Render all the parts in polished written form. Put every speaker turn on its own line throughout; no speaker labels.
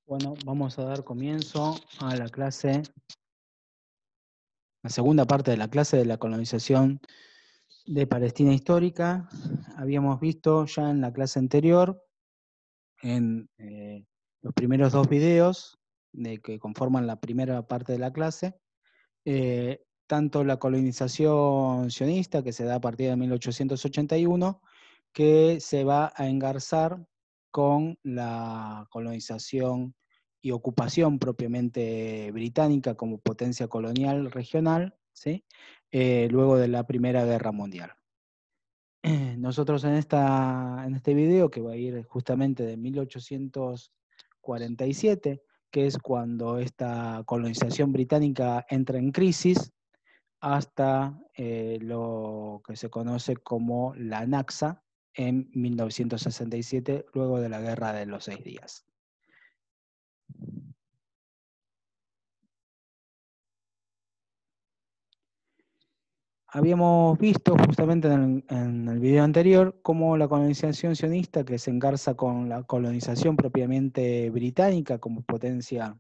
Bueno, vamos a dar comienzo a la clase, la segunda parte de la clase de la colonización de Palestina histórica. Habíamos visto ya en la clase anterior, en los primeros dos videos que conforman la primera parte de la clase, tanto la colonización sionista, que se da a partir de 1881, que se va a engarzar con la colonización y ocupación propiamente británica como potencia colonial regional, ¿sí? Luego de la Primera Guerra Mundial. Nosotros en este video, que va a ir justamente de 1847, que es cuando esta colonización británica entra en crisis, hasta lo que se conoce como la Naksa en 1967, luego de la Guerra de los 6 días. Habíamos visto justamente en el video anterior cómo la colonización sionista, que se engarza con la colonización propiamente británica como potencia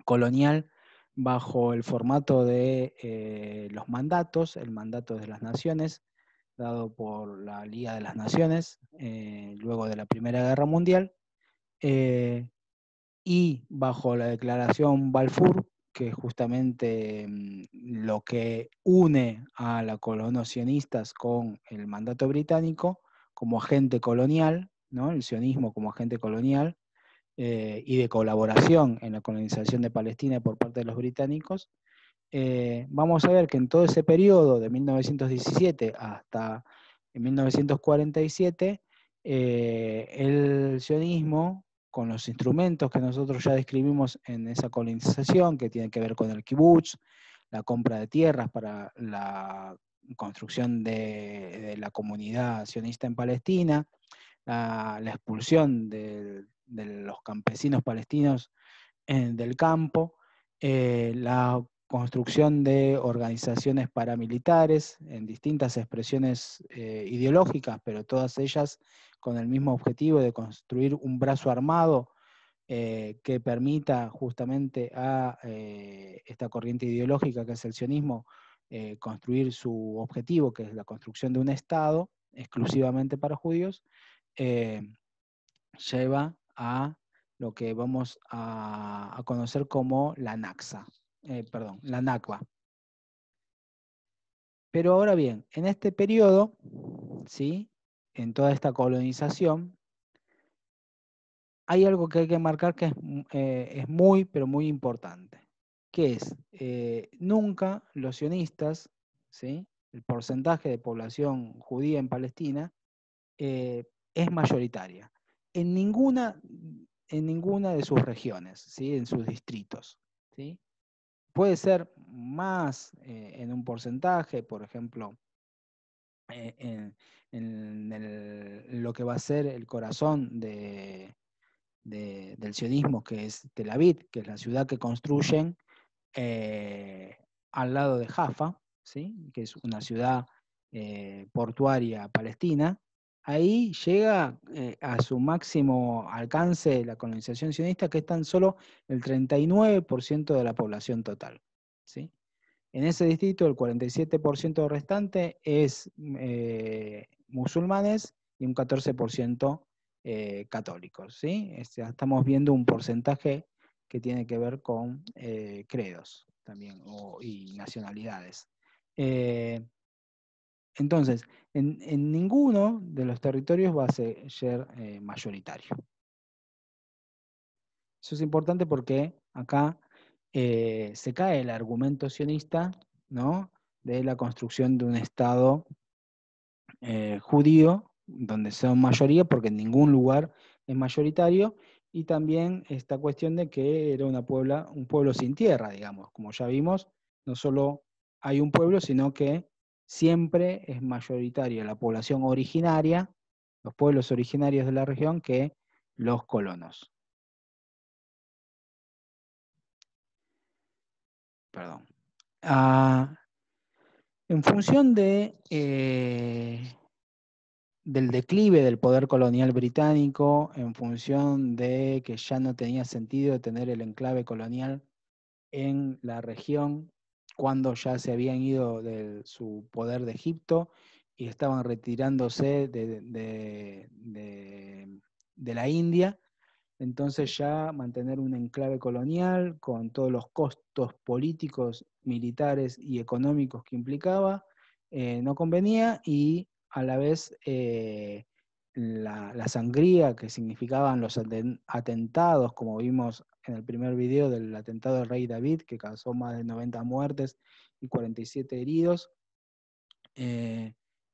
colonial, bajo el formato de los mandatos, el mandato de las naciones, dado por la Liga de las Naciones, luego de la Primera Guerra Mundial, y bajo la Declaración Balfour, que es justamente lo que une a los colonocionistas con el mandato británico como agente colonial, ¿no? El sionismo como agente colonial, y de colaboración en la colonización de Palestina por parte de los británicos. Vamos a ver que en todo ese periodo de 1917 hasta 1947, el sionismo, con los instrumentos que nosotros ya describimos en esa colonización, que tiene que ver con el kibutz, la compra de tierras para la construcción de la comunidad sionista en Palestina, la expulsión de los campesinos palestinos del campo, la construcción de organizaciones paramilitares en distintas expresiones ideológicas, pero todas ellas con el mismo objetivo de construir un brazo armado que permita justamente a esta corriente ideológica que es el sionismo construir su objetivo, que es la construcción de un Estado exclusivamente para judíos, lleva a lo que vamos a conocer como la Naksa, la Nakba. Pero ahora bien, en este periodo, ¿sí? En toda esta colonización, hay algo que hay que marcar que es muy, pero muy importante, que es, nunca los sionistas, ¿sí? El porcentaje de población judía en Palestina es mayoritaria. En ninguna, en ninguna de sus regiones, ¿sí? En sus distritos, ¿sí? Puede ser más en un porcentaje, por ejemplo, en lo que va a ser el corazón del sionismo, que es Tel Aviv, que es la ciudad que construyen al lado de Jaffa, ¿sí? Que es una ciudad portuaria palestina. Ahí llega a su máximo alcance la colonización sionista, que es tan solo el 39% de la población total, ¿sí? En ese distrito, el 47% restante es musulmanes y un 14% católicos, ¿sí? Estamos viendo un porcentaje que tiene que ver con credos también y nacionalidades. Entonces, en ninguno de los territorios va a ser mayoritario. Eso es importante porque acá se cae el argumento sionista, ¿no? De la construcción de un Estado judío, donde son mayoría, porque en ningún lugar es mayoritario, y también esta cuestión de que era un pueblo sin tierra, digamos. Como ya vimos, no solo hay un pueblo, sino que siempre es mayoritaria la población originaria, los pueblos originarios de la región, que los colonos. Perdón. En función del declive del poder colonial británico en función de que ya no tenía sentido tener el enclave colonial en la región cuando ya se habían ido de su poder de Egipto y estaban retirándose de la India. Entonces ya mantener un enclave colonial con todos los costos políticos, militares y económicos que implicaba, no convenía, y a la vez la sangría que significaban los atentados, como vimos en el primer video del atentado del rey David, que causó más de 90 muertes y 47 heridos,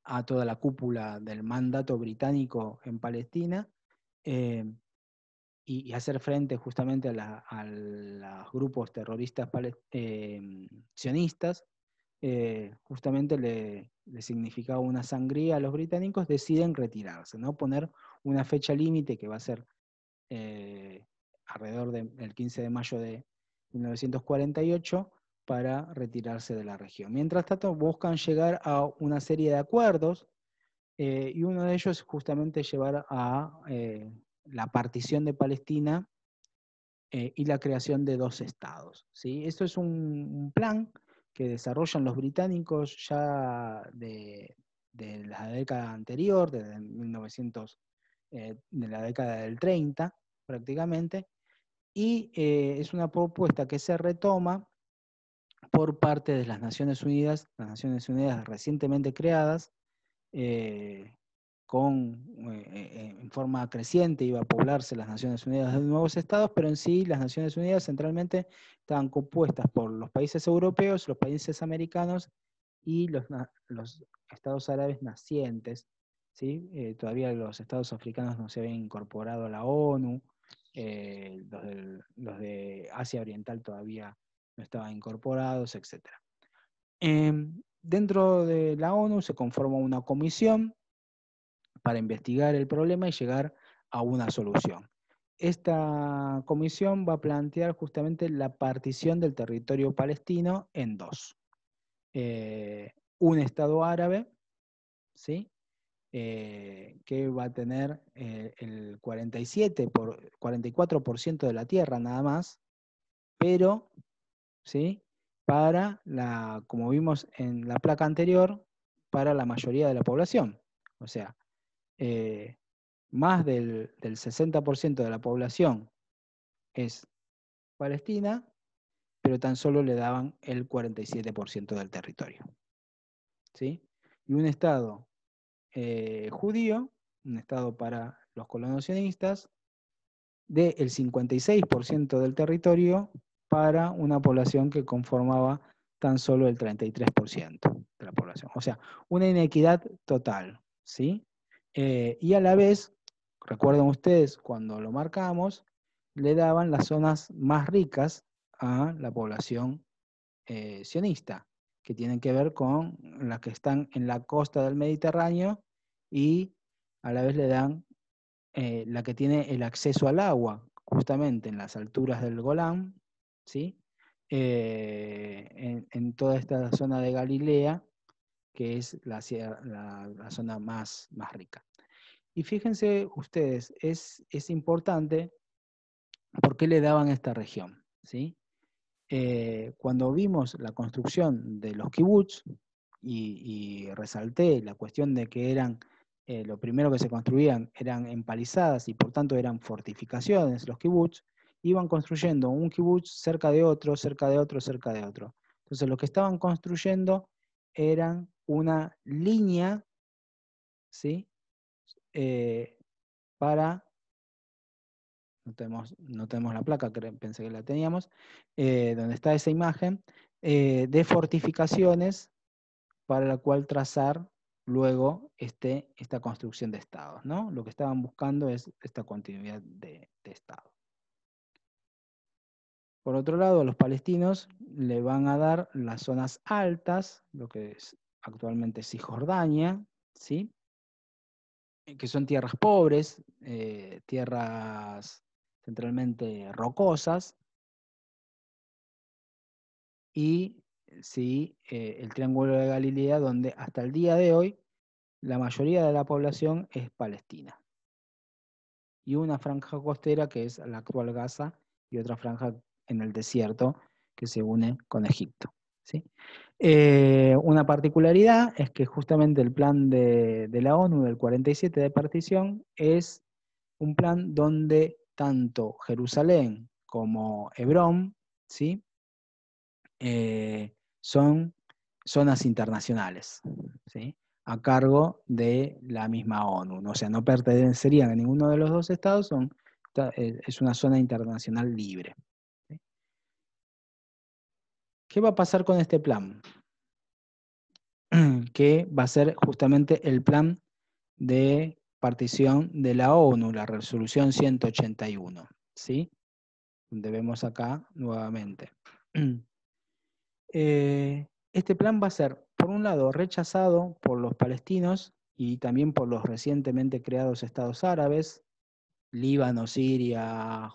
a toda la cúpula del mandato británico en Palestina, y hacer frente justamente a los grupos terroristas sionistas, justamente le significaba una sangría a los británicos. Deciden retirarse, ¿no? Poner una fecha límite que va a ser alrededor del 15 de mayo de 1948 para retirarse de la región. Mientras tanto, buscan llegar a una serie de acuerdos, y uno de ellos es justamente llevar a la partición de Palestina y la creación de 2 estados, ¿sí? Esto es un plan que desarrollan los británicos ya de la década anterior, desde 1900, de la década del 30 prácticamente, y es una propuesta que se retoma por parte de las Naciones Unidas recientemente creadas, eh, en forma creciente iba a poblarse las Naciones Unidas de nuevos estados, pero en sí las Naciones Unidas centralmente estaban compuestas por los países europeos, los países americanos y los estados árabes nacientes, ¿sí? Todavía los estados africanos no se habían incorporado a la ONU, los de Asia Oriental todavía no estaban incorporados, etc. Dentro de la ONU se conforma una comisión para investigar el problema y llegar a una solución. Esta comisión va a plantear justamente la partición del territorio palestino en 2. Un Estado árabe, ¿sí? Que va a tener el 44% de la tierra nada más, pero, ¿sí? Para como vimos en la placa anterior, para la mayoría de la población. O sea, más del 60% de la población es palestina, pero tan solo le daban el 47% del territorio, ¿sí? Y un Estado judío, un Estado para los colonacionistas, del 56% del territorio para una población que conformaba tan solo el 33% de la población. O sea, una inequidad total, ¿sí? Y a la vez, recuerden ustedes, cuando lo marcamos, le daban las zonas más ricas a la población sionista, que tienen que ver con las que están en la costa del Mediterráneo, y a la vez le dan la que tiene el acceso al agua, justamente en las alturas del Golán, ¿sí? En toda esta zona de Galilea, que es la zona más rica. Y fíjense ustedes, es importante por qué le daban esta región, ¿sí? Cuando vimos la construcción de los kibutz, y resalté la cuestión de que eran, lo primero que se construían eran empalizadas y por tanto eran fortificaciones, los kibutz, iban construyendo un kibutz cerca de otro, cerca de otro, cerca de otro. Entonces lo que estaban construyendo eran una línea, ¿sí? Para no tenemos la placa, pensé que la teníamos, donde está esa imagen, de fortificaciones para la cual trazar luego esta construcción de estados, ¿no? Lo que estaban buscando es esta continuidad de estado. Por otro lado, a los palestinos le van a dar las zonas altas, lo que es actualmente Cisjordania, ¿sí? Que son tierras pobres, tierras centralmente rocosas, y sí, el Triángulo de Galilea, donde hasta el día de hoy la mayoría de la población es palestina. Y una franja costera que es la actual Gaza y otra franja en el desierto que se une con Egipto. ¿Sí? Una particularidad es que justamente el plan de la ONU del 47 de partición es un plan donde tanto Jerusalén como Hebrón, ¿sí? Son zonas internacionales, ¿sí? A cargo de la misma ONU. O sea, no pertenecerían a ninguno de los dos estados, es una zona internacional libre. ¿Sí? ¿Qué va a pasar con este plan? Que va a ser justamente el plan de partición de la ONU, la resolución 181, ¿sí? Donde vemos acá nuevamente. Este plan va a ser, por un lado, rechazado por los palestinos y también por los recientemente creados estados árabes, Líbano, Siria,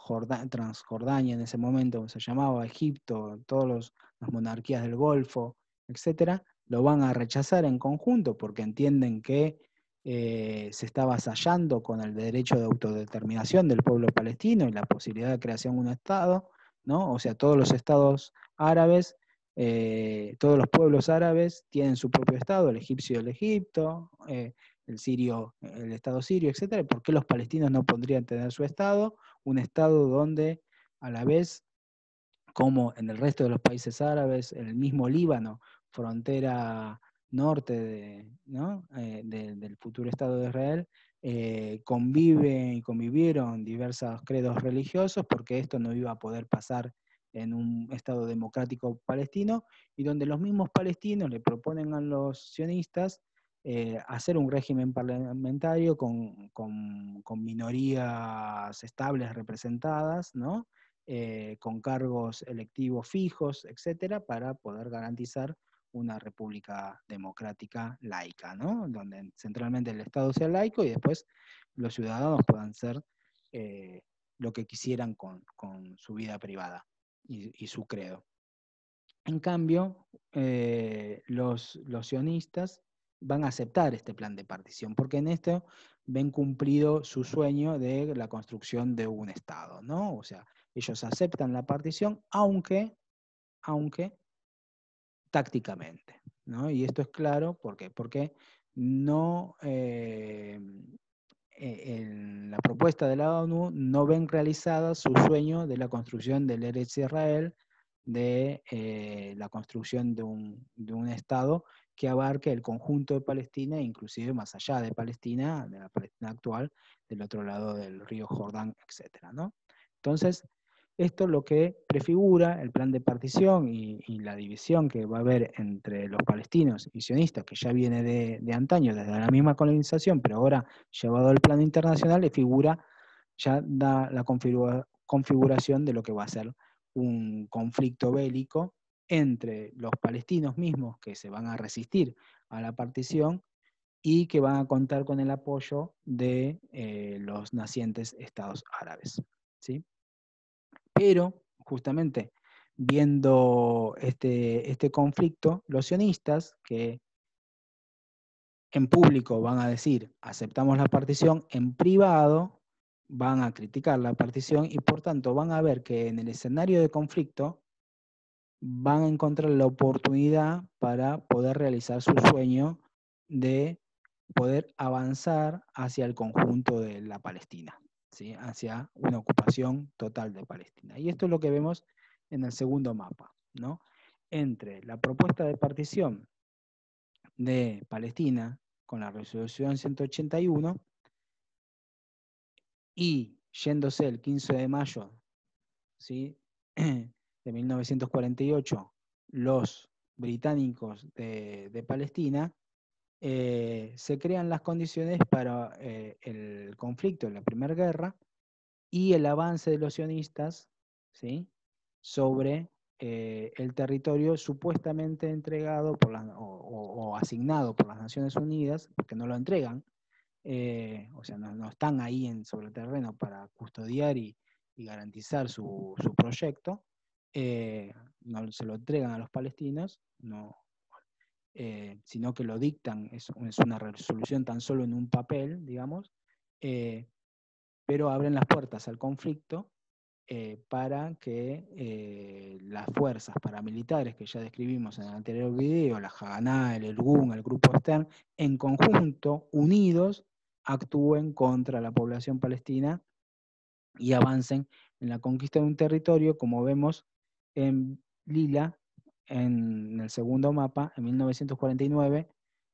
Transjordania en ese momento, como se llamaba, Egipto, todas las monarquías del Golfo, etcétera, lo van a rechazar en conjunto porque entienden que se está avasallando con el derecho de autodeterminación del pueblo palestino y la posibilidad de creación de un Estado, ¿no? O sea, todos los estados árabes, todos los pueblos árabes tienen su propio Estado, el egipcio el Egipto, el sirio, el Estado sirio, etcétera. ¿Por qué los palestinos no podrían tener su Estado? Un Estado donde a la vez, como en el resto de los países árabes, en el mismo Líbano, frontera norte ¿no? Del futuro Estado de Israel, conviven y convivieron diversos credos religiosos, porque esto no iba a poder pasar en un Estado democrático palestino, y donde los mismos palestinos le proponen a los sionistas hacer un régimen parlamentario con minorías estables representadas, ¿no? Con cargos electivos fijos, etcétera, para poder garantizar una república democrática laica, ¿no? Donde centralmente el Estado sea laico y después los ciudadanos puedan ser lo que quisieran con su vida privada y su credo. En cambio, los sionistas van a aceptar este plan de partición, porque en esto ven cumplido su sueño de la construcción de un Estado, ¿no? O sea, ellos aceptan la partición, aunque tácticamente, ¿no? Y esto es claro, ¿por qué? Porque no, en la propuesta de la ONU no ven realizada su sueño de la construcción del Eretz Israel, de la construcción de un Estado que abarque el conjunto de Palestina, inclusive más allá de la Palestina actual, del otro lado del río Jordán, etc., ¿no? Entonces, esto es lo que prefigura el plan de partición y la división que va a haber entre los palestinos y sionistas, que ya viene de antaño, desde la misma colonización, pero ahora llevado al plano internacional, ya da la configuración de lo que va a ser un conflicto bélico entre los palestinos mismos que se van a resistir a la partición y que van a contar con el apoyo de los nacientes estados árabes, ¿sí? Pero, justamente, viendo este conflicto, los sionistas, que en público van a decir, aceptamos la partición, en privado van a criticar la partición y por tanto van a ver que en el escenario de conflicto van a encontrar la oportunidad para poder realizar su sueño de poder avanzar hacia el conjunto de la Palestina, ¿sí? Hacia una ocupación total de Palestina. Y esto es lo que vemos en el segundo mapa, ¿no? Entre la propuesta de partición de Palestina con la resolución 181 y yéndose el 15 de mayo, ¿sí? de 1948 los británicos de Palestina, se crean las condiciones para el conflicto de la Primera Guerra y el avance de los sionistas, ¿sí? sobre el territorio supuestamente entregado o asignado por las Naciones Unidas, porque no lo entregan, o sea, no están ahí sobre el terreno para custodiar y garantizar su proyecto, no se lo entregan a los palestinos, no, sino que lo dictan, es una resolución tan solo en un papel, digamos, pero abren las puertas al conflicto para que las fuerzas paramilitares que ya describimos en el anterior video, la Haganah, el Irgun, el Grupo Stern, en conjunto, unidos, actúen contra la población palestina y avancen en la conquista de un territorio, como vemos en lila, en el segundo mapa, en 1949,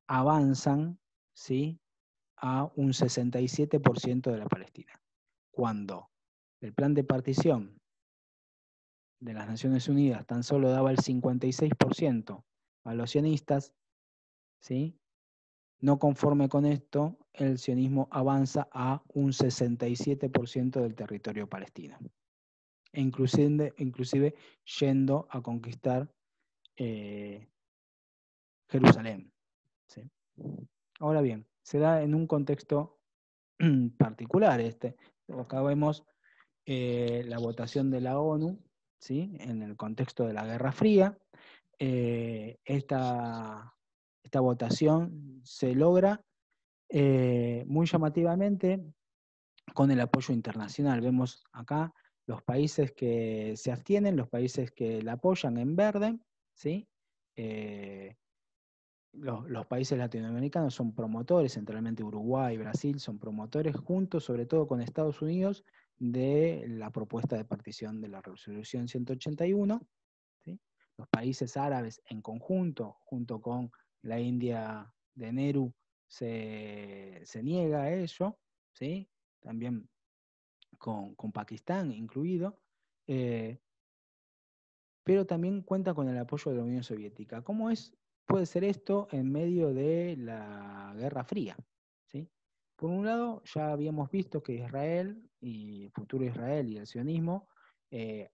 avanzan, ¿sí?, a un 67% de la Palestina. Cuando el plan de partición de las Naciones Unidas tan solo daba el 56% a los sionistas, ¿sí?, no conforme con esto, el sionismo avanza a un 67% del territorio palestino, e inclusive yendo a conquistar Jerusalén, ¿sí? Ahora bien, se da en un contexto particular este. Acá vemos la votación de la ONU, ¿sí?, en el contexto de la Guerra Fría. Esta votación se logra muy llamativamente con el apoyo internacional. Vemos acá los países que se abstienen, los países que la apoyan en verde, ¿sí? Los países latinoamericanos son promotores, centralmente Uruguay y Brasil, son promotores juntos, sobre todo con Estados Unidos, de la propuesta de partición de la resolución 181. ¿Sí? Los países árabes en conjunto, junto con la India de Nehru, se niega a ello, ¿sí? También con Pakistán incluido, pero también cuenta con el apoyo de la Unión Soviética. ¿Cómo puede ser esto en medio de la Guerra Fría? ¿Sí? Por un lado, ya habíamos visto que Israel y el futuro Israel y el sionismo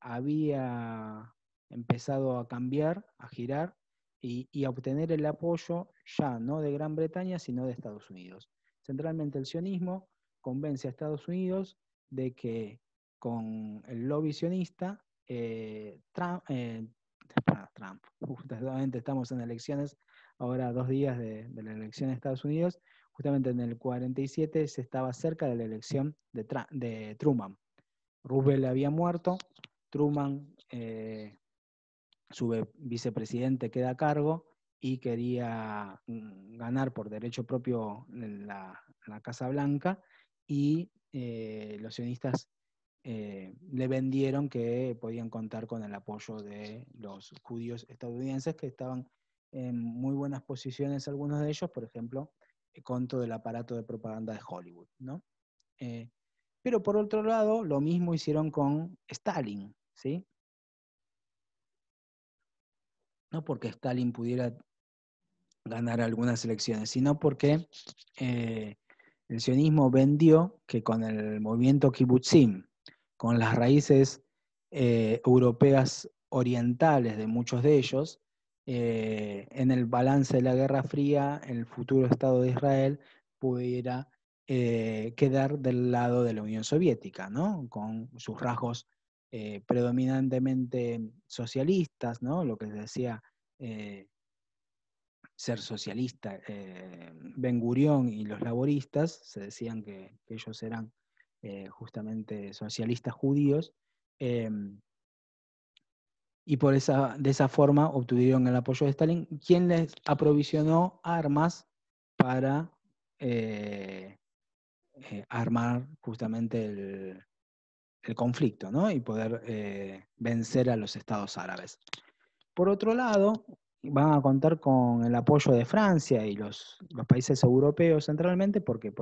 había empezado a cambiar, a girar y a obtener el apoyo ya no de Gran Bretaña, sino de Estados Unidos. Centralmente el sionismo convence a Estados Unidos de que con el lobby sionista, Trump, justamente estamos en elecciones, ahora 2 días de la elección de Estados Unidos, justamente en el 47 se estaba cerca de la elección de Truman. Roosevelt había muerto, Truman, su vicepresidente, queda a cargo y quería ganar por derecho propio la Casa Blanca, y los sionistas le vendieron que podían contar con el apoyo de los judíos estadounidenses, que estaban en muy buenas posiciones, algunos de ellos, por ejemplo, con todo el aparato de propaganda de Hollywood, ¿no? Pero por otro lado, lo mismo hicieron con Stalin, ¿sí? No porque Stalin pudiera ganar algunas elecciones, sino porque el sionismo vendió que con el movimiento kibbutzim, con las raíces europeas orientales de muchos de ellos, en el balance de la Guerra Fría, el futuro Estado de Israel pudiera quedar del lado de la Unión Soviética, ¿no? Con sus rasgos predominantemente socialistas, ¿no? Lo que se decía ser socialista. Ben Gurión y los laboristas se decían que ellos eran justamente socialistas judíos, y de esa forma obtuvieron el apoyo de Stalin, quien les aprovisionó armas para armar justamente el conflicto, ¿no? Y poder vencer a los estados árabes. Por otro lado, van a contar con el apoyo de Francia y los países europeos centralmente, porque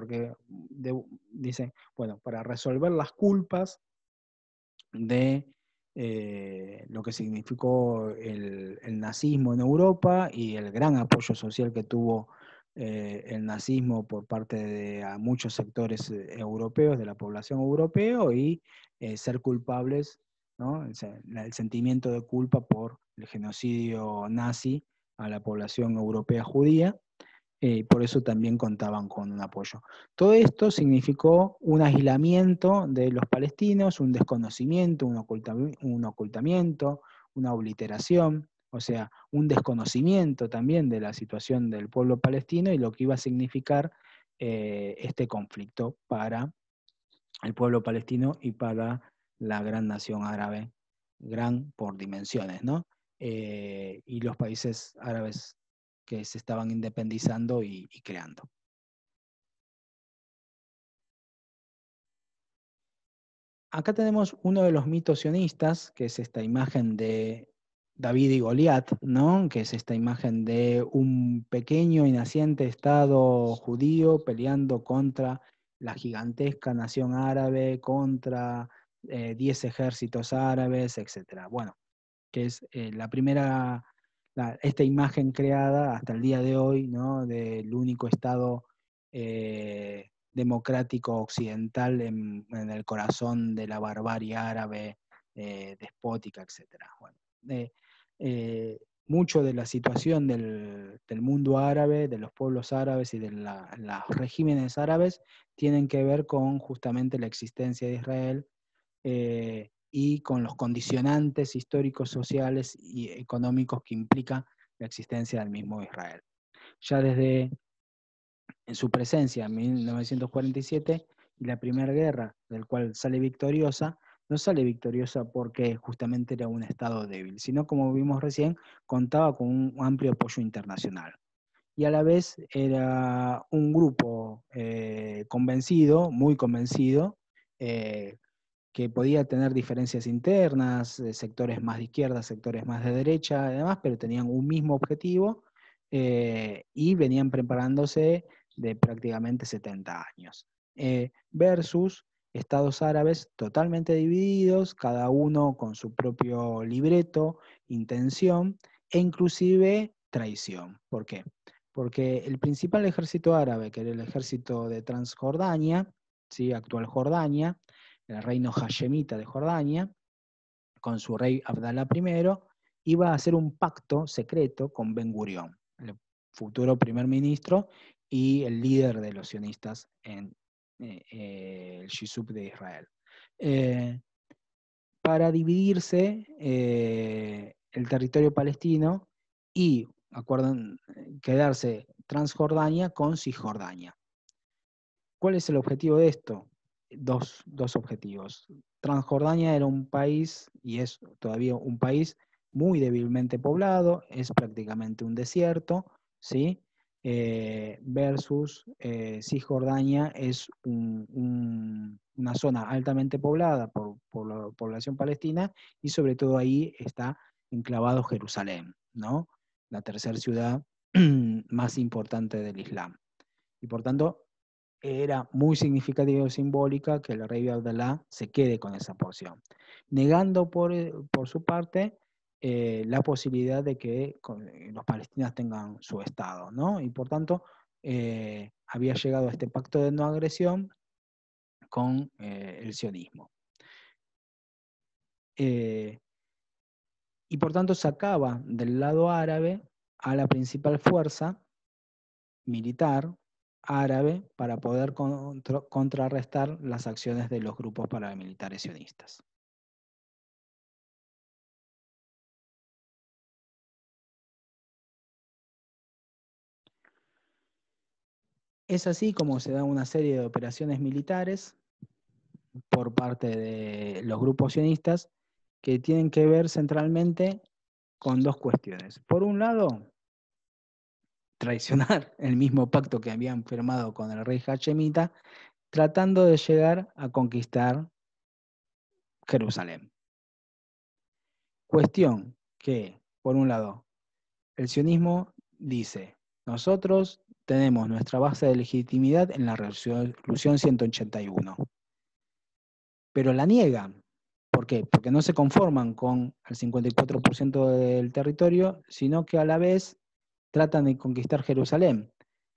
dicen, bueno, para resolver las culpas de lo que significó el nazismo en Europa y el gran apoyo social que tuvo el nazismo por parte de muchos sectores europeos, de la población europea, y ser culpables, ¿no? El sentimiento de culpa por el genocidio nazi a la población europea judía. Por eso también contaban con un apoyo. Todo esto significó un aislamiento de los palestinos, un desconocimiento, un ocultamiento, una obliteración, O sea, un desconocimiento también de la situación del pueblo palestino y lo que iba a significar este conflicto para el pueblo palestino y para la gran nación árabe, gran por dimensiones, ¿no? Y los países árabes que se estaban independizando y creando. Acá tenemos uno de los mitos sionistas, que es esta imagen de David y Goliat, ¿no? Que es esta imagen de un pequeño y naciente Estado judío peleando contra la gigantesca nación árabe, contra 10 ejércitos árabes, etc. Bueno, que es la primera, esta imagen creada hasta el día de hoy, ¿no? Del único Estado democrático occidental en el corazón de la barbarie árabe despótica, etc. Bueno, mucho de la situación del mundo árabe, de los pueblos árabes y de los regímenes árabes tienen que ver con justamente la existencia de Israel y con los condicionantes históricos, sociales y económicos que implica la existencia del mismo Israel. Ya desde en su presencia en 1947 y la Primera Guerra, del cual sale victoriosa, no sale victoriosa porque justamente era un Estado débil, sino como vimos recién, contaba con un amplio apoyo internacional. Y a la vez era un grupo convencido, muy convencido, que podía tener diferencias internas, sectores más de izquierda, sectores más de derecha, además, pero tenían un mismo objetivo y venían preparándose de prácticamente 70 años. Versus estados árabes totalmente divididos, cada uno con su propio libreto, intención e inclusive traición. ¿Por qué? Porque el principal ejército árabe, que era el ejército de Transjordania, ¿sí? Actual Jordania, el reino hashemita de Jordania, con su rey Abdalá I, iba a hacer un pacto secreto con Ben Gurión, el futuro primer ministro y el líder de los sionistas en el Shishub de Israel. Para dividirse el territorio palestino y, acuerdan, quedarse Transjordania con Cisjordania. ¿Cuál es el objetivo de esto? Dos objetivos. Transjordania era un país, y es todavía un país muy débilmente poblado, es prácticamente un desierto, ¿sí? Versus Cisjordania es una zona altamente poblada por la población palestina y sobre todo ahí está enclavado Jerusalén, ¿no? La tercera ciudad más importante del Islam. Y por tanto, era muy significativa y simbólica que el rey Abdalá se quede con esa porción, negando por su parte la posibilidad de que los palestinos tengan su Estado, ¿no? Y por tanto, había llegado a este pacto de no agresión con el sionismo. Y por tanto sacaba del lado árabe a la principal fuerza militar árabe para poder contrarrestar las acciones de los grupos paramilitares sionistas. Es así como se da una serie de operaciones militares por parte de los grupos sionistas que tienen que ver centralmente con dos cuestiones. Por un lado, traicionar el mismo pacto que habían firmado con el rey hashemita, tratando de llegar a conquistar Jerusalén. Cuestión que, por un lado, el sionismo dice, nosotros tenemos nuestra base de legitimidad en la resolución 181, pero la niegan. ¿Por qué? Porque no se conforman con el 54% del territorio, sino que a la vez tratan de conquistar Jerusalén,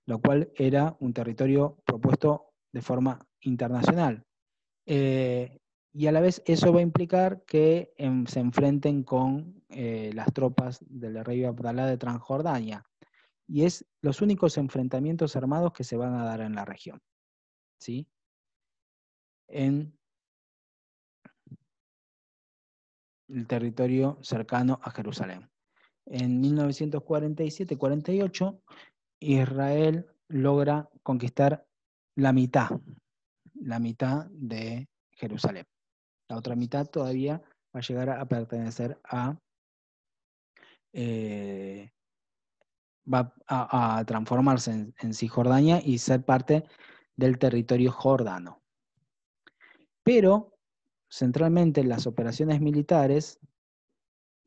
lo cual era un territorio propuesto de forma internacional. Y a la vez eso va a implicar que se enfrenten con las tropas del rey Abdalá de Transjordania. Y es los únicos enfrentamientos armados que se van a dar en la región, ¿sí? En el territorio cercano a Jerusalén. En 1947-48, Israel logra conquistar la mitad de Jerusalén. La otra mitad todavía va a llegar a pertenecer va a transformarse en Cisjordania y ser parte del territorio jordano. Pero, centralmente, las operaciones militares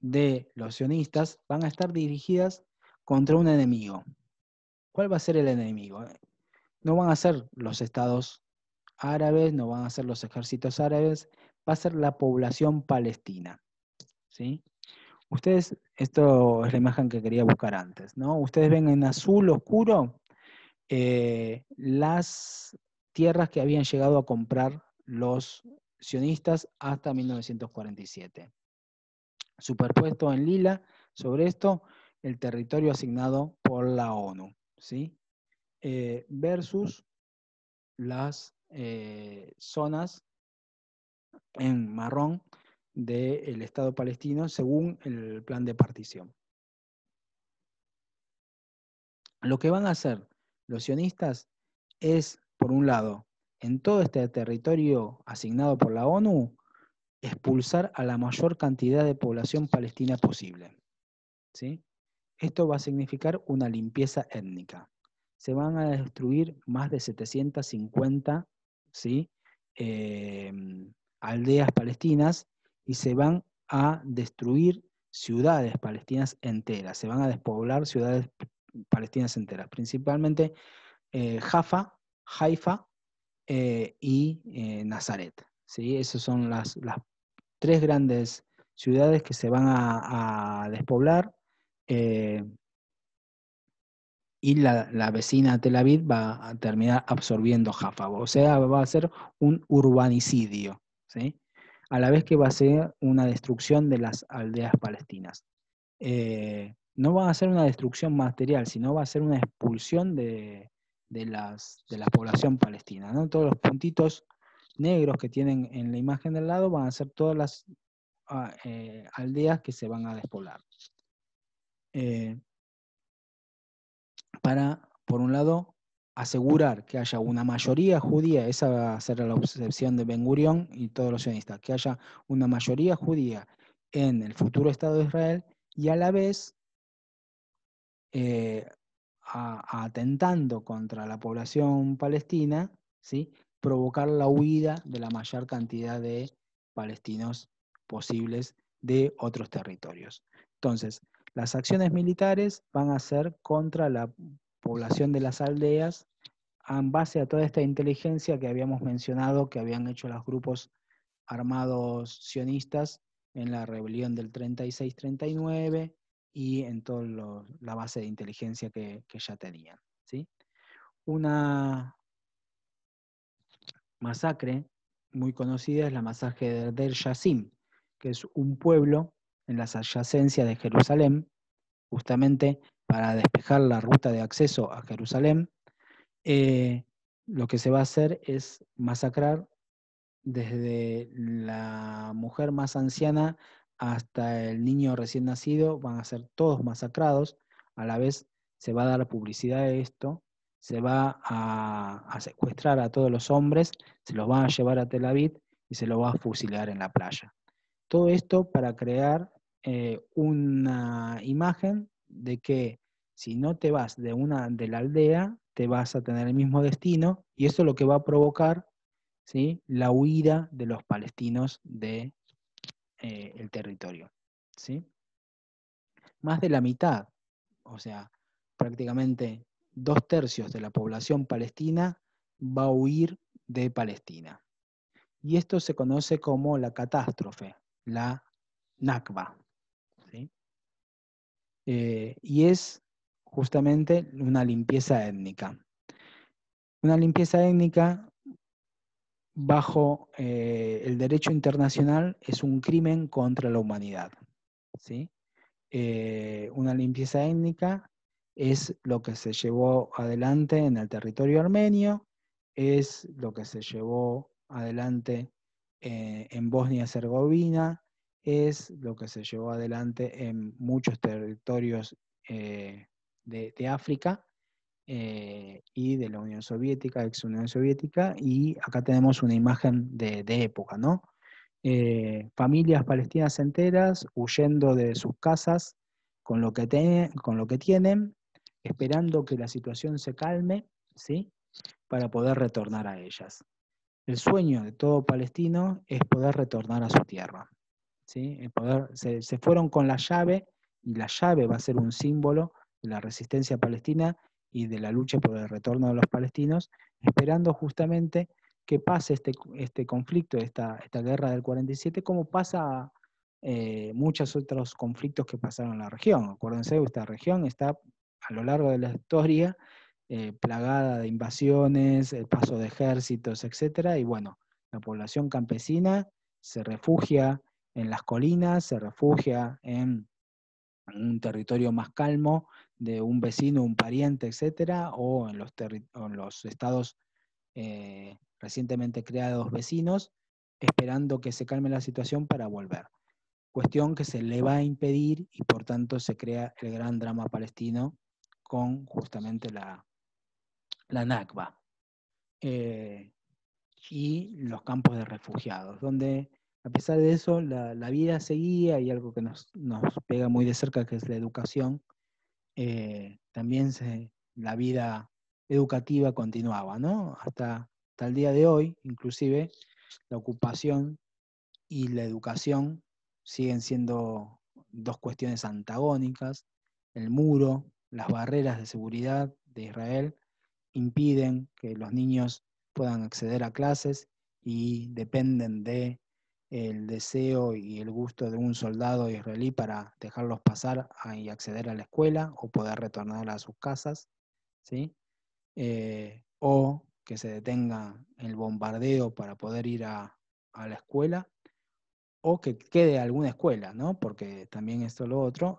de los sionistas van a estar dirigidas contra un enemigo. ¿Cuál va a ser el enemigo? No van a ser los estados árabes, no van a ser los ejércitos árabes, va a ser la población palestina. ¿Sí? Ustedes, esto es la imagen que quería buscar antes, ¿no? Ustedes ven en azul oscuro las tierras que habían llegado a comprar los sionistas hasta 1947. Superpuesto en lila sobre esto, el territorio asignado por la ONU, ¿sí? Versus las zonas en marrón del Estado palestino según el plan de partición. Lo que van a hacer los sionistas es, por un lado, en todo este territorio asignado por la ONU, expulsar a la mayor cantidad de población palestina posible. ¿Sí? Esto va a significar una limpieza étnica. Se van a destruir más de 750, ¿sí? Aldeas palestinas y se van a destruir ciudades palestinas enteras. Se van a despoblar ciudades palestinas enteras, principalmente Haifa y Nazaret. ¿Sí? Esas son las 3 grandes ciudades que se van a despoblar. Y la vecina Tel Aviv va a terminar absorbiendo Jaffa, o sea, va a ser un urbanicidio, ¿sí? A la vez que va a ser una destrucción de las aldeas palestinas. No va a ser una destrucción material, sino va a ser una expulsión de la población palestina, ¿no? Todos los puntitos negros que tienen en la imagen del lado van a ser todas las aldeas que se van a despoblar. Para, por un lado, asegurar que haya una mayoría judía, esa va a ser la obsesión de Ben Gurión y todos los sionistas, que haya una mayoría judía en el futuro Estado de Israel y a la vez atentando contra la población palestina, ¿sí? Provocar la huida de la mayor cantidad de palestinos posibles de otros territorios. Entonces, las acciones militares van a ser contra la población de las aldeas en base a toda esta inteligencia que habíamos mencionado que habían hecho los grupos armados sionistas en la rebelión del 36-39 y en toda la base de inteligencia que ya tenían. ¿Sí? Una masacre muy conocida es la masacre de Der Yassim, que es un pueblo en las adyacencias de Jerusalén, justamente para despejar la ruta de acceso a Jerusalén. Lo que se va a hacer es masacrar desde la mujer más anciana hasta el niño recién nacido, van a ser todos masacrados. A la vez se va a dar publicidad de esto, se va a secuestrar a todos los hombres, se los van a llevar a Tel Aviv y se los va a fusilar en la playa. Todo esto para crear una imagen de que si no te vas de la aldea, te vas a tener el mismo destino, y eso es lo que va a provocar, ¿sí?, la huida de los palestinos del territorio. ¿Sí? Más de la mitad, o sea, prácticamente 2/3 de la población palestina va a huir de Palestina. Y esto se conoce como la catástrofe, la Nakba. ¿Sí? Y es justamente una limpieza étnica. Una limpieza étnica bajo el derecho internacional es un crimen contra la humanidad. ¿Sí? Una limpieza étnica es lo que se llevó adelante en el territorio armenio, es lo que se llevó adelante en Bosnia y Herzegovina, es lo que se llevó adelante en muchos territorios de África y de la Unión Soviética, ex Unión Soviética, y acá tenemos una imagen de época, ¿no? Familias palestinas enteras huyendo de sus casas con lo que tienen, esperando que la situación se calme, ¿sí? Para poder retornar a ellas. El sueño de todo palestino es poder retornar a su tierra, ¿sí? Se fueron con la llave, y la llave va a ser un símbolo de la resistencia palestina y de la lucha por el retorno de los palestinos, esperando justamente que pase este conflicto, esta guerra del 47, como pasa muchos otros conflictos que pasaron en la región. Acuérdense, esta región está a lo largo de la historia plagada de invasiones, el paso de ejércitos, etc. Y bueno, la población campesina se refugia en las colinas, se refugia en un territorio más calmo de un vecino, un pariente, etcétera, o en los estados recientemente creados vecinos, esperando que se calme la situación para volver. Cuestión que se le va a impedir y por tanto se crea el gran drama palestino con justamente la Nakba y los campos de refugiados, donde a pesar de eso la vida seguía, y algo que nos pega muy de cerca, que es la educación, también la vida educativa continuaba, ¿no? Hasta el día de hoy, inclusive, la ocupación y la educación siguen siendo dos cuestiones antagónicas. El muro, las barreras de seguridad de Israel impiden que los niños puedan acceder a clases y dependen de el deseo y el gusto de un soldado israelí para dejarlos pasar y acceder a la escuela o poder retornar a sus casas, ¿sí? O que se detenga el bombardeo para poder ir a la escuela, o que quede alguna escuela, ¿no? Porque también esto es lo otro,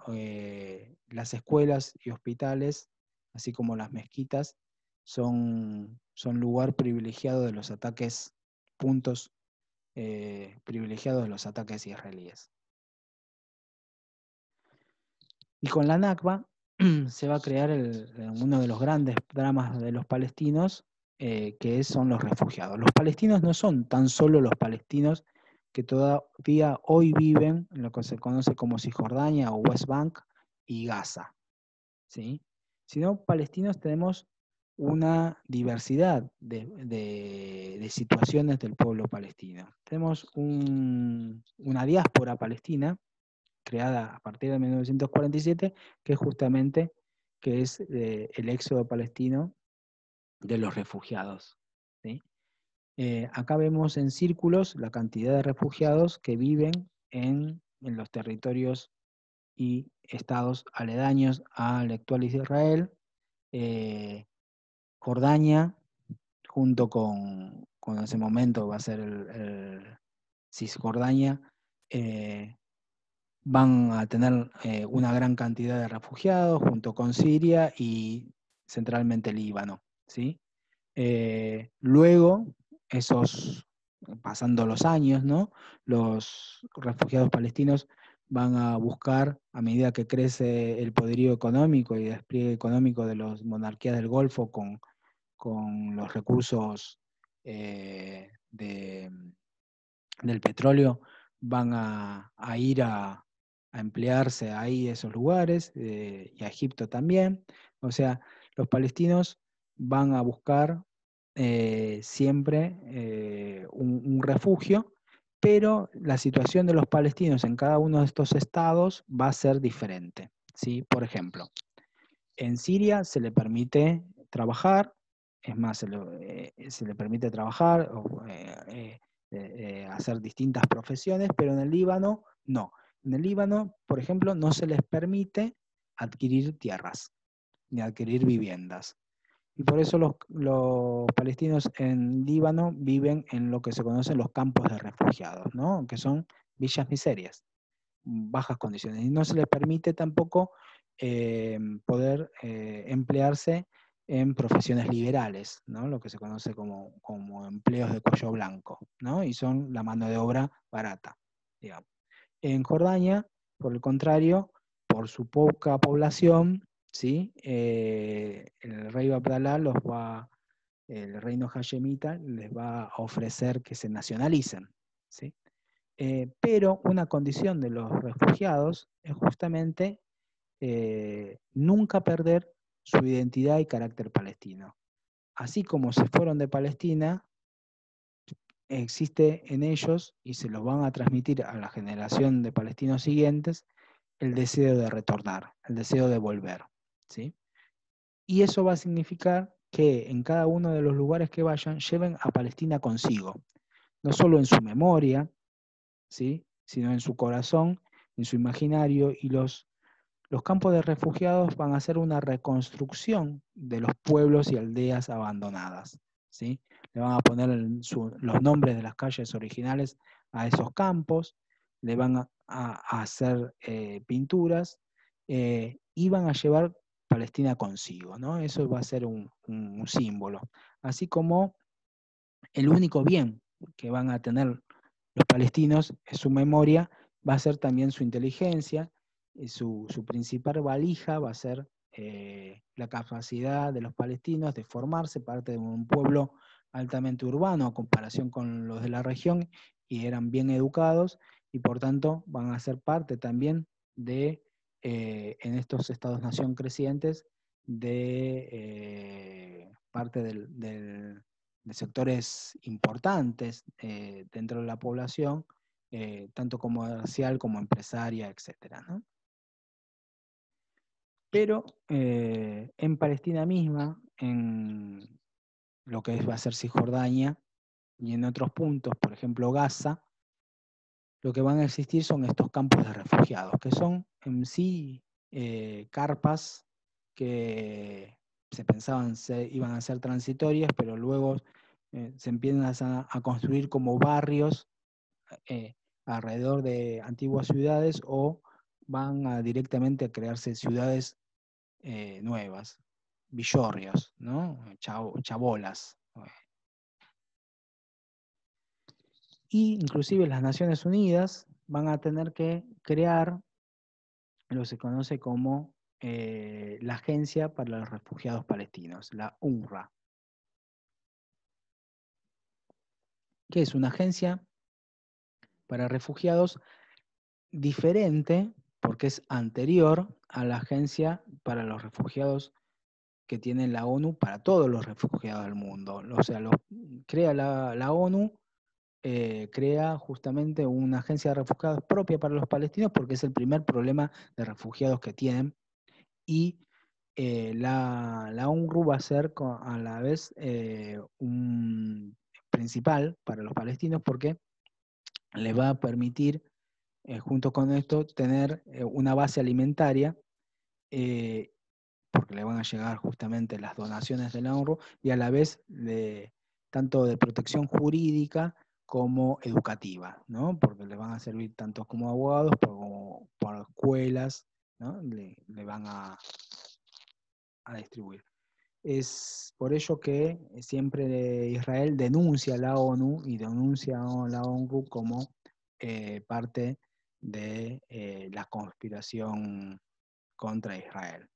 las escuelas y hospitales, así como las mezquitas, son lugar privilegiado de los ataques, puntos privilegiados de los ataques israelíes. Y con la Nakba se va a crear uno de los grandes dramas de los palestinos, que son los refugiados. Los palestinos no son tan solo los palestinos que todavía hoy viven en lo que se conoce como Cisjordania o West Bank y Gaza, ¿sí? Sino palestinos tenemos una diversidad de situaciones del pueblo palestino. Tenemos una diáspora palestina creada a partir de 1947, que es justamente el éxodo palestino de los refugiados, ¿sí? Acá vemos en círculos la cantidad de refugiados que viven en los territorios y estados aledaños al actual Israel. Jordania, junto con ese momento va a ser el Cisjordania, van a tener una gran cantidad de refugiados junto con Siria y centralmente Líbano, ¿sí? Luego, pasando los años, ¿no? Los refugiados palestinos van a buscar, a medida que crece el poderío económico y el despliegue económico de las monarquías del Golfo con los recursos del petróleo, van a ir a emplearse ahí esos lugares, y a Egipto también. O sea, los palestinos van a buscar siempre un refugio, pero la situación de los palestinos en cada uno de estos estados va a ser diferente, ¿sí? Por ejemplo, en Siria se le permite trabajar, es más, se le permite trabajar o hacer distintas profesiones, pero en el Líbano no. En el Líbano, por ejemplo, no se les permite adquirir tierras ni adquirir viviendas. Y por eso los palestinos en Líbano viven en lo que se conocen los campos de refugiados, ¿no? Que son villas miserias, bajas condiciones. Y no se les permite tampoco poder emplearse en profesiones liberales, ¿no? Lo que se conoce como empleos de cuello blanco, ¿no? Y son la mano de obra barata, digamos. En Jordania, por el contrario, por su poca población, ¿sí? El rey Abdalá el reino hashemita les va a ofrecer que se nacionalicen, ¿sí? Pero una condición de los refugiados es justamente nunca perder su identidad y carácter palestino. Así como se fueron de Palestina, existe en ellos, y se los van a transmitir a la generación de palestinos siguientes, el deseo de retornar, el deseo de volver, ¿sí? Y eso va a significar que en cada uno de los lugares que vayan, lleven a Palestina consigo, no solo en su memoria, ¿sí? Sino en su corazón, en su imaginario, y los campos de refugiados van a ser una reconstrucción de los pueblos y aldeas abandonadas, ¿sí? Le van a poner los nombres de las calles originales a esos campos, le van a hacer pinturas y van a llevar Palestina consigo, ¿no? Eso va a ser un símbolo. Así como el único bien que van a tener los palestinos es su memoria, va a ser también su inteligencia, su principal valija va a ser la capacidad de los palestinos de formarse parte de un pueblo altamente urbano a comparación con los de la región, y eran bien educados, y por tanto van a ser parte también de, en estos estados-nación crecientes, de parte de sectores importantes dentro de la población, tanto comercial como empresaria, etcétera, ¿no? Pero en Palestina misma, en lo que va a ser Cisjordania y en otros puntos, por ejemplo Gaza, lo que van a existir son estos campos de refugiados, que son en sí carpas que se pensaban iban a ser transitorias, pero luego se empiezan a construir como barrios eh, alrededor de antiguas ciudades, o van directamente a crearse ciudades nuevas, villorrios, ¿no? Chabolas. Y inclusive las Naciones Unidas van a tener que crear lo que se conoce como la Agencia para los Refugiados Palestinos, la UNRWA, que es una agencia para refugiados diferente porque es anterior a la Agencia para los Refugiados que tiene la ONU para todos los refugiados del mundo. O sea, crea la ONU, crea justamente una agencia de refugiados propia para los palestinos porque es el primer problema de refugiados que tienen, y la UNRWA va a ser a la vez un principal para los palestinos porque les va a permitir, junto con esto, tener una base alimentaria, porque le van a llegar justamente las donaciones de la UNRWA, y a la vez tanto de protección jurídica como educativa, ¿no? Porque le van a servir tanto como abogados como por escuelas, ¿no? Le van a distribuir. Es por ello que siempre Israel denuncia a la ONU y denuncia a la ONU como parte de la conspiración contra Israel.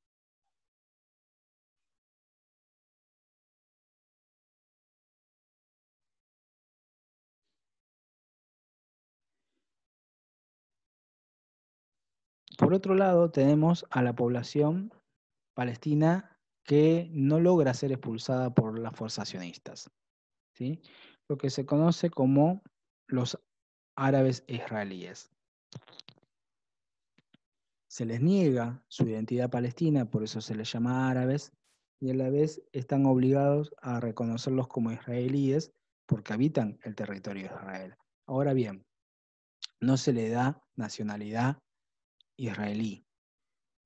Por otro lado, tenemos a la población palestina que no logra ser expulsada por las fuerzas sionistas, ¿sí? Lo que se conoce como los árabes israelíes. Se les niega su identidad palestina, por eso se les llama árabes, y a la vez están obligados a reconocerlos como israelíes porque habitan el territorio de Israel. Ahora bien, no se le da nacionalidad israelí.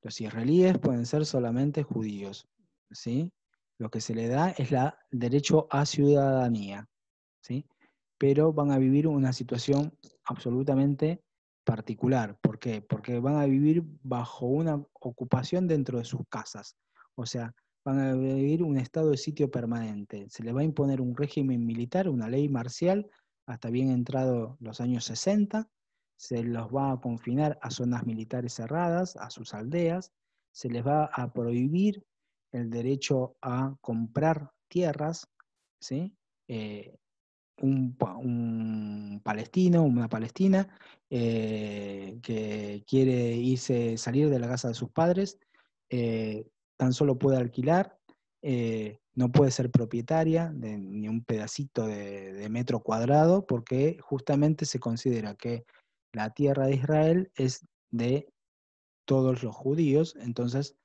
Los israelíes pueden ser solamente judíos, ¿sí? Lo que se le da es el derecho a ciudadanía, ¿sí? Pero van a vivir una situación absolutamente particular. ¿Por qué? Porque van a vivir bajo una ocupación dentro de sus casas. O sea, van a vivir un estado de sitio permanente. Se les va a imponer un régimen militar, una ley marcial, hasta bien entrado los años 60, se los va a confinar a zonas militares cerradas, a sus aldeas, se les va a prohibir el derecho a comprar tierras, ¿sí? Un palestino, una palestina, que quiere salir de la casa de sus padres, tan solo puede alquilar, no puede ser propietaria de ni un pedacito de metro cuadrado, porque justamente se considera que la tierra de Israel es de todos los judíos, entonces,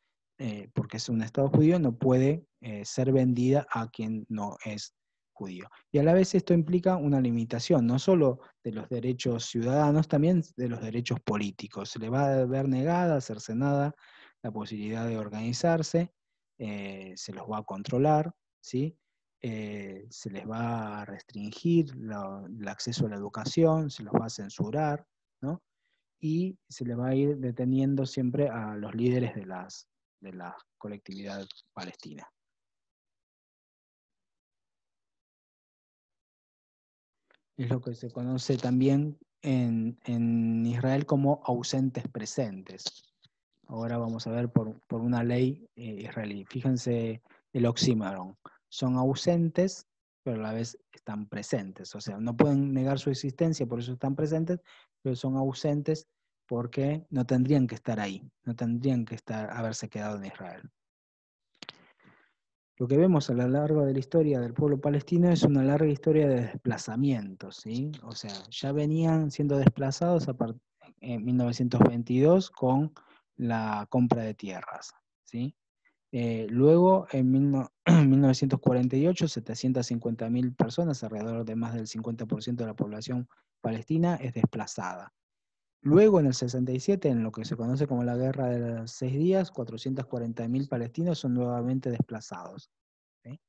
porque es un Estado judío, no puede ser vendida a quien no es judío. Y a la vez esto implica una limitación, no solo de los derechos ciudadanos, también de los derechos políticos. Se le va a ver negada, cercenada la posibilidad de organizarse, se los va a controlar, ¿sí? Se les va a restringir el acceso a la educación, se los va a censurar, ¿no? Y se le va a ir deteniendo siempre a los líderes de la colectividad palestina. Es lo que se conoce también en Israel como ausentes presentes. Ahora vamos a ver por una ley israelí. Fíjense el oxímoron. Son ausentes, pero a la vez están presentes. O sea, no pueden negar su existencia, por eso están presentes, pero son ausentes porque no tendrían que estar ahí, no tendrían que haberse quedado en Israel. Lo que vemos a lo largo de la historia del pueblo palestino es una larga historia de desplazamientos, ¿sí? O sea, ya venían siendo desplazados en 1922 con la compra de tierras, ¿sí? Luego, en 1948, 750.000 personas, alrededor de más del 50% de la población palestina, es desplazada. Luego, en el 67, en lo que se conoce como la Guerra de los 6 días, 440.000 palestinos son nuevamente desplazados, ¿sí?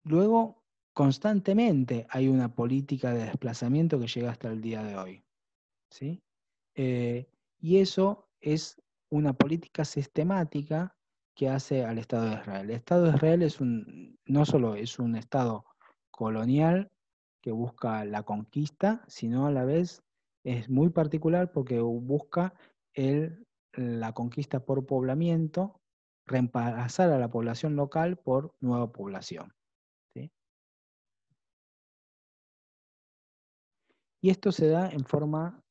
Luego, constantemente hay una política de desplazamiento que llega hasta el día de hoy, ¿sí? Y eso es una política sistemática que hace al Estado de Israel. El Estado de Israel no solo es un Estado colonial que busca la conquista, sino a la vez es muy particular porque busca la conquista por poblamiento, reemplazar a la población local por nueva población, ¿sí? Y esto se da en forma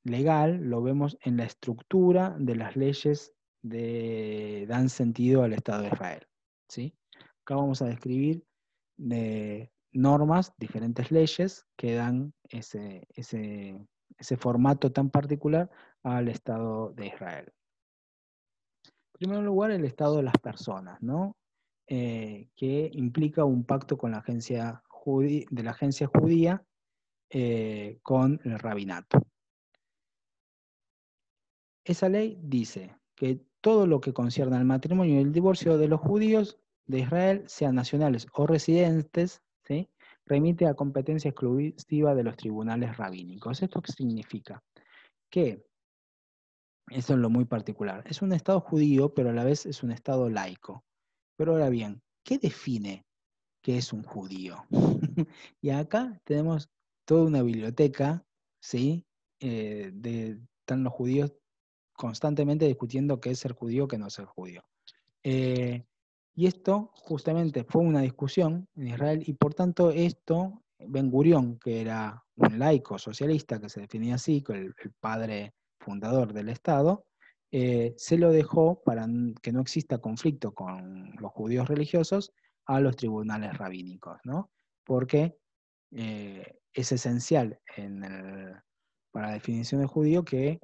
legal, lo vemos en la estructura de las leyes que dan sentido al Estado de Israel, ¿sí? Acá vamos a describir normas, diferentes leyes que dan ese formato tan particular al Estado de Israel. En primer lugar, el Estado de las personas, ¿no? Que implica un pacto con la agencia judía con el rabinato. Esa ley dice que todo lo que concierne al matrimonio y el divorcio de los judíos de Israel, sean nacionales o residentes, ¿sí?, remite a competencia exclusiva de los tribunales rabínicos. ¿Esto qué significa? Que, eso es lo muy particular, es un Estado judío, pero a la vez es un Estado laico. Pero ahora bien, ¿qué define qué es un judío? Y acá tenemos toda una biblioteca, ¿sí? Están los judíos constantemente discutiendo qué es ser judío, qué no es ser judío. Y esto justamente fue una discusión en Israel, y por tanto esto, Ben Gurión, que era un laico socialista que se definía así, el padre fundador del Estado, se lo dejó para que no exista conflicto con los judíos religiosos a los tribunales rabínicos, ¿no? Porque es esencial para la definición de judío que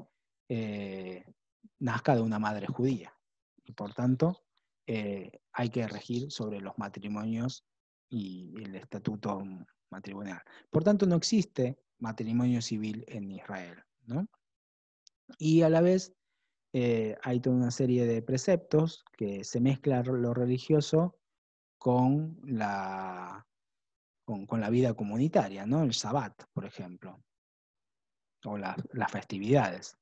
nazca de una madre judía, y por tanto hay que regir sobre los matrimonios y el estatuto matrimonial. Por tanto, no existe matrimonio civil en Israel, ¿no? Y a la vez hay toda una serie de preceptos que se mezcla lo religioso con con la vida comunitaria, ¿no? El Sabbat, por ejemplo, o las festividades.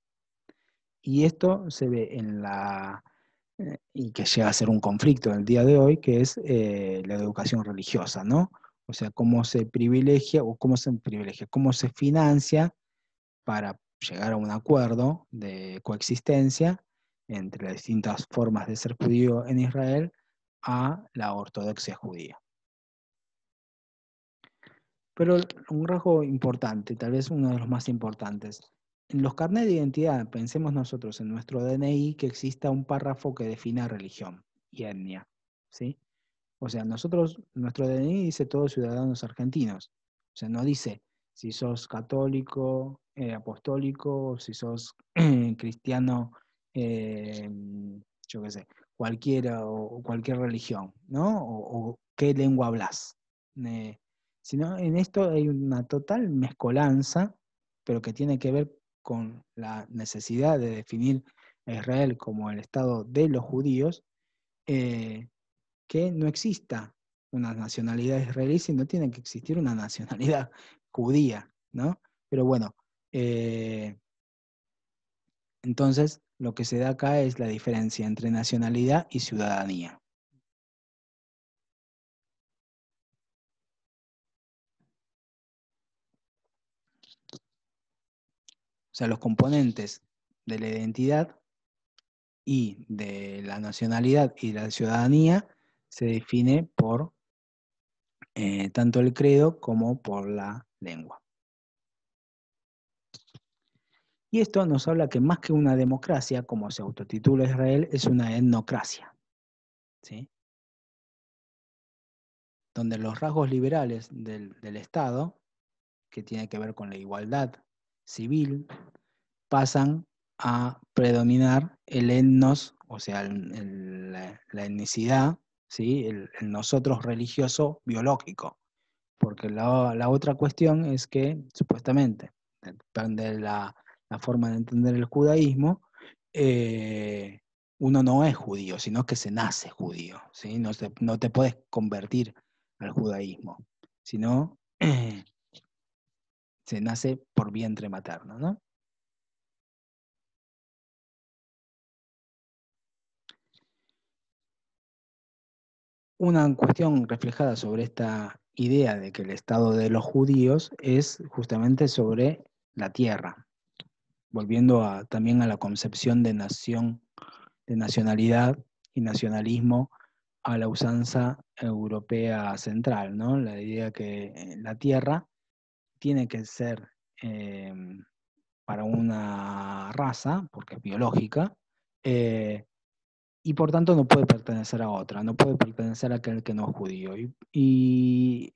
Y esto se ve y que llega a ser un conflicto en el día de hoy, que es la educación religiosa, ¿no? O sea, cómo se privilegia cómo se financia para llegar a un acuerdo de coexistencia entre las distintas formas de ser judío en Israel a la ortodoxia judía. Pero un rasgo importante, tal vez uno de los más importantes, en los carnets de identidad, pensemos nosotros en nuestro DNI que exista un párrafo que defina religión y etnia, ¿sí? O sea, nuestro DNI dice todos ciudadanos argentinos. O sea, no dice si sos católico, apostólico, o si sos cristiano, eh, yo qué sé, cualquiera o cualquier religión, ¿no? O qué lengua hablas. Sino en esto hay una total mezcolanza, pero que tiene que ver con la necesidad de definir a Israel como el Estado de los judíos, que no exista una nacionalidad israelí, sino tiene que existir una nacionalidad judía, ¿no? Pero bueno, entonces lo que se da acá es la diferencia entre nacionalidad y ciudadanía. O sea, los componentes de la identidad y de la nacionalidad y la ciudadanía se define por tanto el credo como por la lengua. Y esto nos habla que más que una democracia, como se autotitula Israel, es una etnocracia, ¿sí? Donde los rasgos liberales del Estado, que tiene que ver con la igualdad civil, pasan a predominar el etnos, o sea, la etnicidad, ¿sí? El nosotros religioso biológico. Porque la otra cuestión es que, supuestamente, depende de la forma de entender el judaísmo, uno no es judío, sino que se nace judío, ¿sí? No te puedes convertir al judaísmo, sino se nace por vientre materno, ¿no? Una cuestión reflejada sobre esta idea de que el Estado de los judíos es justamente sobre la tierra, volviendo también a la concepción de nación, de nacionalidad y nacionalismo a la usanza europea central, ¿no? La idea que la tierra tiene que ser eh, para una raza, porque es biológica, y por tanto no puede pertenecer a otra, no puede pertenecer a aquel que no es judío. Y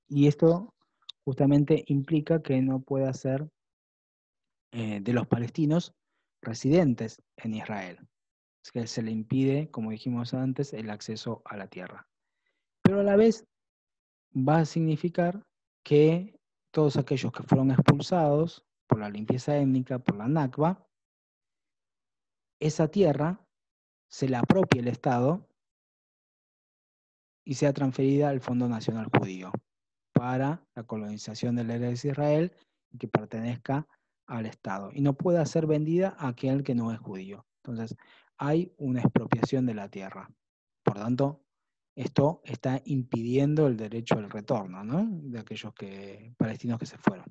esto justamente implica que no pueda ser de los palestinos residentes en Israel. Es que se le impide, como dijimos antes, el acceso a la tierra. Pero a la vez va a significar que todos aquellos que fueron expulsados por la limpieza étnica, por la Nakba, esa tierra se la apropia el Estado y sea transferida al Fondo Nacional Judío para la colonización del Eretz Israel y que pertenezca al Estado. Y no pueda ser vendida a aquel que no es judío. Entonces, hay una expropiación de la tierra. Por tanto, esto está impidiendo el derecho al retorno, ¿no? De aquellos palestinos que se fueron.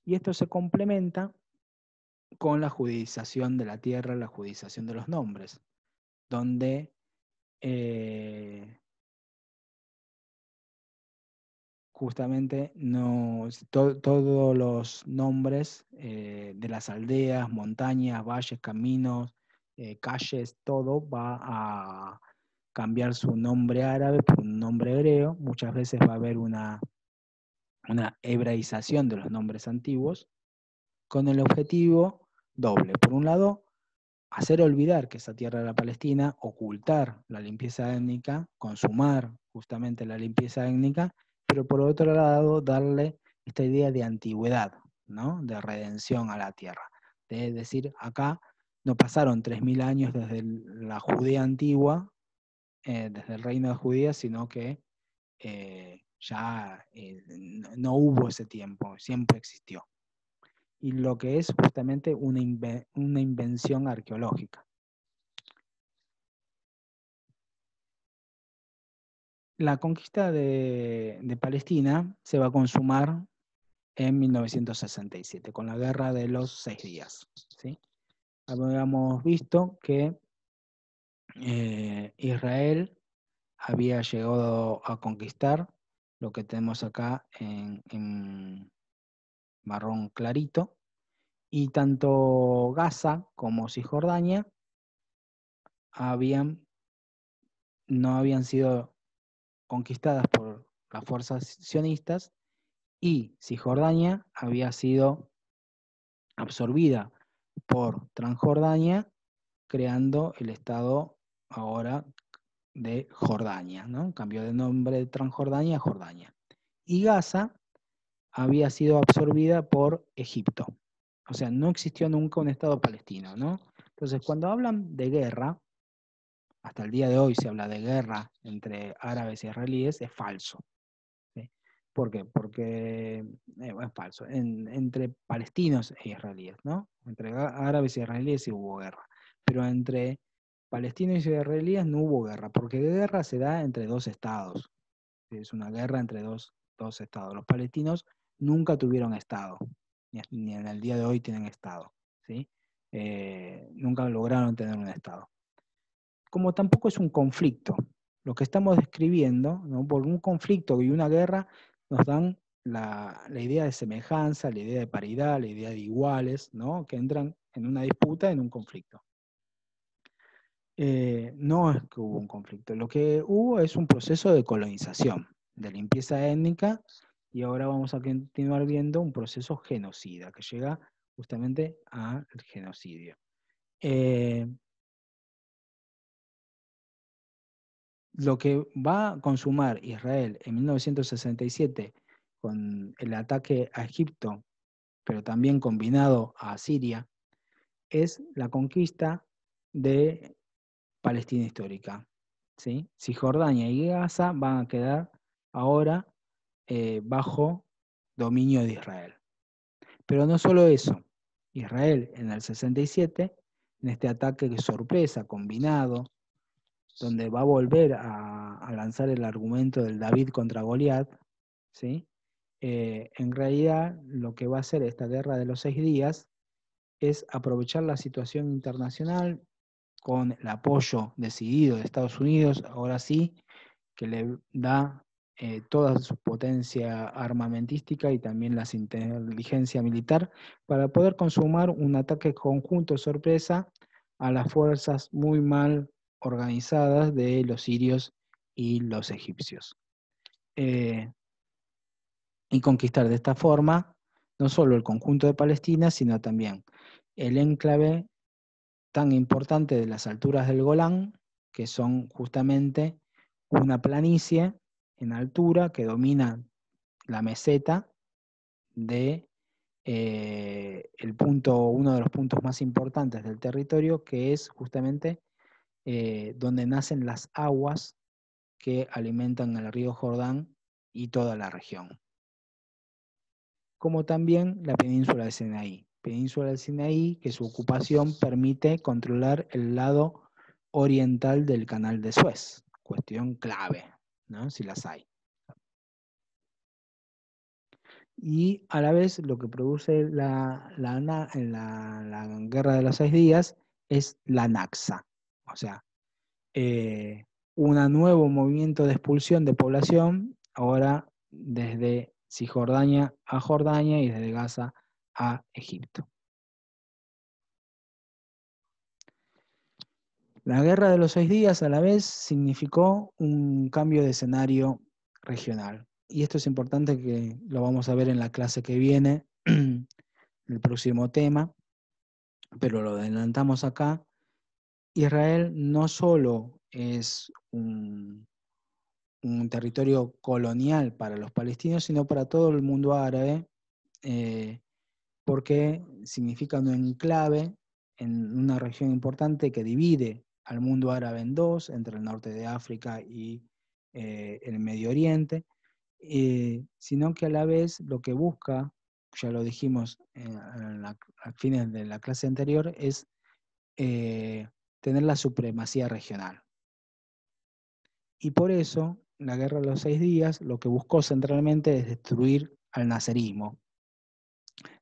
Y esto se complementa con la judización de la tierra, la judización de los nombres, donde justamente todos los nombres de las aldeas, montañas, valles, caminos, calles, todo va a cambiar su nombre árabe por un nombre hebreo. Muchas veces va a haber una hebraización de los nombres antiguos con el objetivo doble. Por un lado, hacer olvidar que esa tierra era Palestina, ocultar la limpieza étnica, consumar justamente la limpieza étnica, pero por otro lado darle esta idea de antigüedad, ¿no? De redención a la tierra. De decir, acá no pasaron 3000 años desde la Judea antigua, desde el reino de Judea, sino que ya no hubo ese tiempo, siempre existió. Y lo que es justamente una invención arqueológica. La conquista de Palestina se va a consumar en 1967, con la Guerra de los 6 días. ¿Sí? Habíamos visto que Israel había llegado a conquistar lo que tenemos acá en marrón clarito, y tanto Gaza como Cisjordania no habían sido conquistadas por las fuerzas sionistas, y Cisjordania había sido absorbida por Transjordania, creando el Estado ahora de Jordania, ¿no? Cambió de nombre de Transjordania a Jordania. Y Gaza había sido absorbida por Egipto. O sea, no existió nunca un Estado palestino, ¿no? Entonces, cuando hablan de guerra, hasta el día de hoy se habla de guerra entre árabes y israelíes, es falso. ¿Sí? ¿Por qué? Porque es falso. Entre palestinos e israelíes, ¿no? Entre árabes y israelíes sí hubo guerra. Pero entre palestinos y israelíes no hubo guerra, porque guerra se da entre dos estados. Es una guerra entre dos estados. Los palestinos nunca tuvieron estado, ni en el día de hoy tienen estado. ¿Sí? Nunca lograron tener un estado. Como tampoco es un conflicto. Lo que estamos describiendo, ¿no? Por un conflicto y una guerra, nos dan la idea de semejanza, la idea de paridad, la idea de iguales, ¿no? Que entran en una disputa, en un conflicto. No es que hubo un conflicto, lo que hubo es un proceso de colonización, de limpieza étnica, y ahora vamos a continuar viendo un proceso genocida, que llega justamente al genocidio. Lo que va a consumar Israel en 1967 con el ataque a Egipto, pero también combinado a Siria, es la conquista de Palestina histórica. ¿Sí? Cisjordania y Gaza van a quedar ahora bajo dominio de Israel. Pero no solo eso, Israel en el 67, en este ataque de sorpresa combinado, donde va a volver a lanzar el argumento del David contra Goliat, ¿sí? En realidad lo que va a hacer esta guerra de los 6 días es aprovechar la situación internacional con el apoyo decidido de Estados Unidos, ahora sí, que le da toda su potencia armamentística y también la inteligencia militar para poder consumar un ataque conjunto sorpresa a las fuerzas muy mal organizadas de los sirios y los egipcios. Y conquistar de esta forma no solo el conjunto de Palestina, sino también el enclave tan importante de las alturas del Golán, que son justamente una planicie en altura que domina la meseta de uno de los puntos más importantes del territorio, que es justamente donde nacen las aguas que alimentan el río Jordán y toda la región. Como también la península de Sinaí. Península del Sinaí, que su ocupación permite controlar el lado oriental del canal de Suez. Cuestión clave, ¿no? Si las hay. Y a la vez lo que produce la guerra de los 6 días es la Naksa. O sea, un nuevo movimiento de expulsión de población, ahora desde Cisjordania a Jordania y desde Gaza a Egipto. La guerra de los 6 días a la vez significó un cambio de escenario regional. Y esto es importante, que lo vamos a ver en la clase que viene, el próximo tema, pero lo adelantamos acá. Israel no solo es un territorio colonial para los palestinos, sino para todo el mundo árabe, porque significa un enclave en una región importante que divide al mundo árabe en dos, entre el norte de África y el Medio Oriente, sino que a la vez lo que busca, ya lo dijimos a fines de la clase anterior, es tener la supremacía regional. Y por eso la Guerra de los 6 Días lo que buscó centralmente es destruir al nazarismo.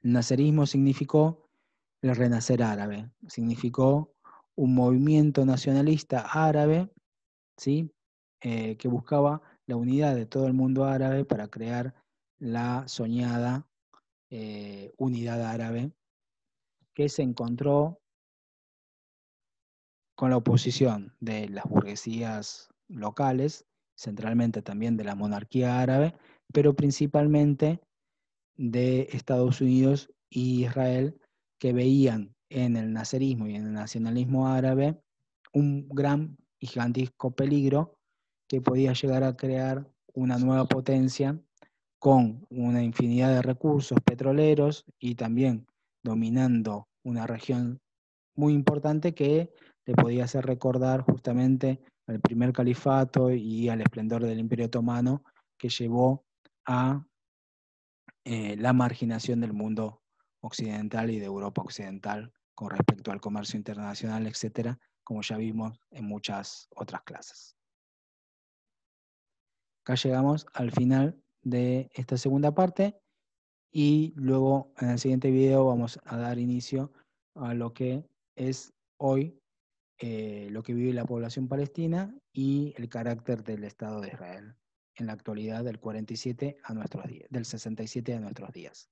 El nazarismo significó el renacer árabe, significó un movimiento nacionalista árabe, ¿sí? Que buscaba la unidad de todo el mundo árabe para crear la soñada unidad árabe, que se encontró con la oposición de las burguesías locales, centralmente también de la monarquía árabe, pero principalmente de Estados Unidos y Israel, que veían en el nazarismo y en el nacionalismo árabe un gran y gigantesco peligro que podía llegar a crear una nueva potencia con una infinidad de recursos petroleros y también dominando una región muy importante que le podía hacer recordar justamente al primer califato y al esplendor del Imperio Otomano que llevó a la marginación del mundo occidental y de Europa occidental con respecto al comercio internacional, etcétera, como ya vimos en muchas otras clases. Acá llegamos al final de esta segunda parte y luego en el siguiente video vamos a dar inicio a lo que es hoy lo que vive la población palestina y el carácter del Estado de Israel en la actualidad del 47 a nuestros días, del 67 a nuestros días.